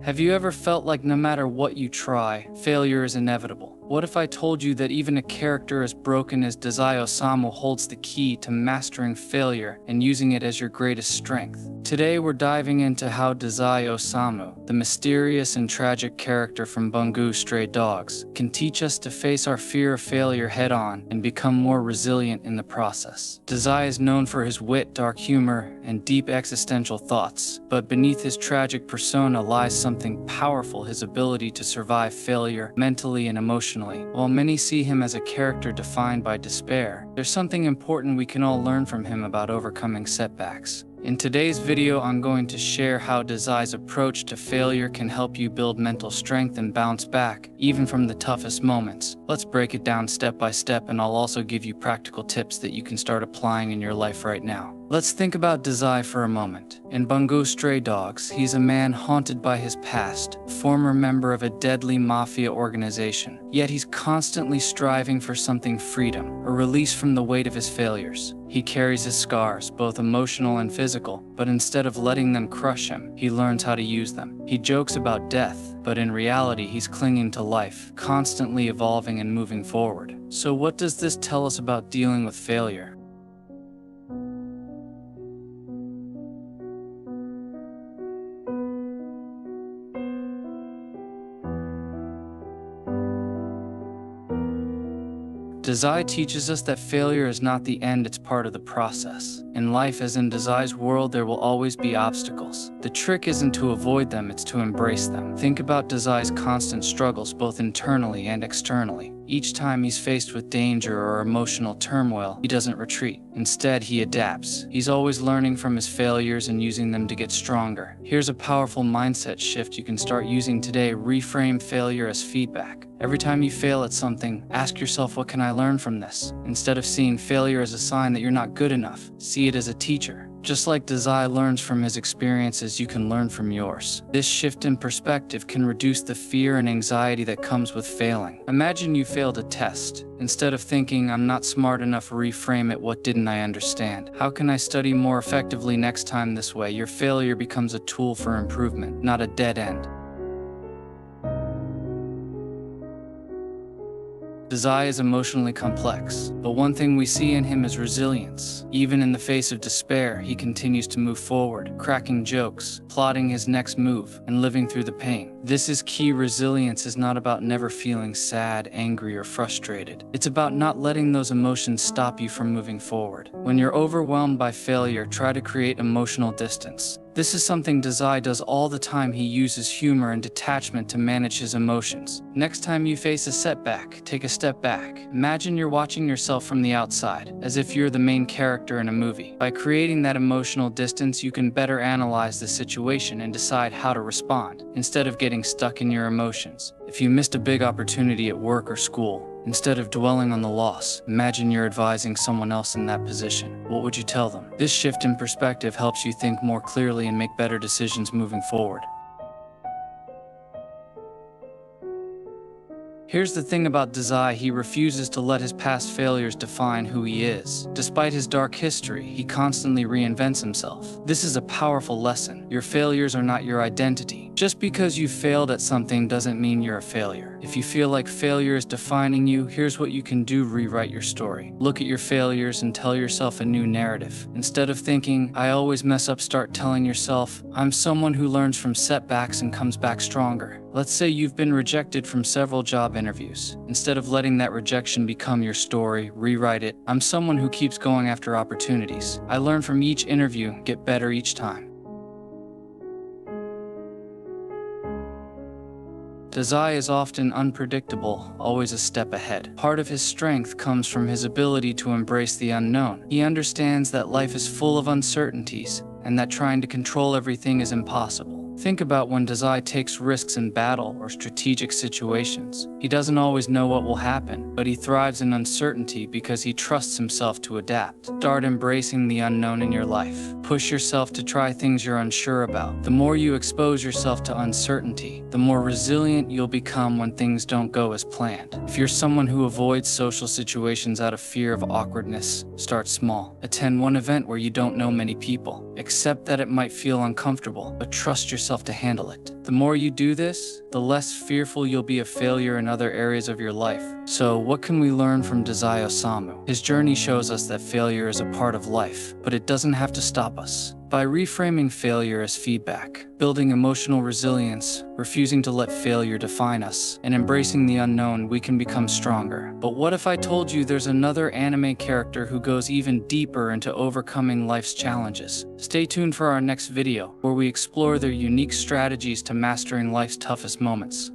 Have you ever felt like no matter what you try, failure is inevitable? What if I told you that even a character as broken as Dazai Osamu holds the key to mastering failure and using it as your greatest strength? Today we're diving into how Dazai Osamu, the mysterious and tragic character from Bungo Stray Dogs, can teach us to face our fear of failure head-on and become more resilient in the process. Dazai is known for his wit, dark humor, and deep existential thoughts, but beneath his tragic persona lies something powerful: his ability to survive failure mentally and emotionally. While many see him as a character defined by despair, there's something important we can all learn from him about overcoming setbacks. In today's video, I'm going to share how Dazai's approach to failure can help you build mental strength and bounce back, even from the toughest moments. Let's break it down step by step, and I'll also give you practical tips that you can start applying in your life right now. Let's think about Dazai for a moment. In Bungo Stray Dogs, he's a man haunted by his past, former member of a deadly mafia organization. Yet he's constantly striving for something: freedom, a release from the weight of his failures. He carries his scars, both emotional and physical, but instead of letting them crush him, he learns how to use them. He jokes about death, but in reality he's clinging to life, constantly evolving and moving forward. So what does this tell us about dealing with failure? Dazai teaches us that failure is not the end, it's part of the process. In life, as in Dazai's world, there will always be obstacles. The trick isn't to avoid them, it's to embrace them. Think about Dazai's constant struggles, both internally and externally. Each time he's faced with danger or emotional turmoil, he doesn't retreat. Instead, he adapts. He's always learning from his failures and using them to get stronger. Here's a powerful mindset shift you can start using today: reframe failure as feedback. Every time you fail at something, ask yourself, what can I learn from this? Instead of seeing failure as a sign that you're not good enough, see it as a teacher. Just like Dazai learns from his experiences, you can learn from yours. This shift in perspective can reduce the fear and anxiety that comes with failing. Imagine you failed a test. Instead of thinking, I'm not smart enough, reframe it: what didn't I understand? How can I study more effectively next time? This way, your failure becomes a tool for improvement, not a dead end. Dazai is emotionally complex, but one thing we see in him is resilience. Even in the face of despair, he continues to move forward, cracking jokes, plotting his next move, and living through the pain. This is key. Resilience is not about never feeling sad, angry, or frustrated. It's about not letting those emotions stop you from moving forward. When you're overwhelmed by failure, try to create emotional distance. This is something Dazai does all the time. He uses humor and detachment to manage his emotions. Next time you face a setback, take a step back. Imagine you're watching yourself from the outside, as if you're the main character in a movie. By creating that emotional distance, you can better analyze the situation and decide how to respond, instead of getting stuck in your emotions. If you missed a big opportunity at work or school, instead of dwelling on the loss, imagine you're advising someone else in that position. What would you tell them? This shift in perspective helps you think more clearly and make better decisions moving forward. Here's the thing about Dazai: he refuses to let his past failures define who he is. Despite his dark history, he constantly reinvents himself. This is a powerful lesson. Your failures are not your identity. Just because you failed at something doesn't mean you're a failure. If you feel like failure is defining you, here's what you can do: rewrite your story. Look at your failures and tell yourself a new narrative. Instead of thinking, I always mess up, start telling yourself, I'm someone who learns from setbacks and comes back stronger. Let's say you've been rejected from several job interviews. Instead of letting that rejection become your story, rewrite it: I'm someone who keeps going after opportunities. I learn from each interview, get better each time. Dazai is often unpredictable, always a step ahead. Part of his strength comes from his ability to embrace the unknown. He understands that life is full of uncertainties, and that trying to control everything is impossible. Think about when Dazai takes risks in battle or strategic situations. He doesn't always know what will happen, but he thrives in uncertainty because he trusts himself to adapt. Start embracing the unknown in your life. Push yourself to try things you're unsure about. The more you expose yourself to uncertainty, the more resilient you'll become when things don't go as planned. If you're someone who avoids social situations out of fear of awkwardness, start small. Attend one event where you don't know many people. Accept that it might feel uncomfortable, but trust yourself to handle it. The more you do this, the less fearful you'll be of failure in other areas of your life. So, what can we learn from Dazai Osamu? His journey shows us that failure is a part of life, but it doesn't have to stop us. By reframing failure as feedback, building emotional resilience, refusing to let failure define us, and embracing the unknown, we can become stronger. But what if I told you there's another anime character who goes even deeper into overcoming life's challenges? Stay tuned for our next video, where we explore their unique strategies to mastering life's toughest moments.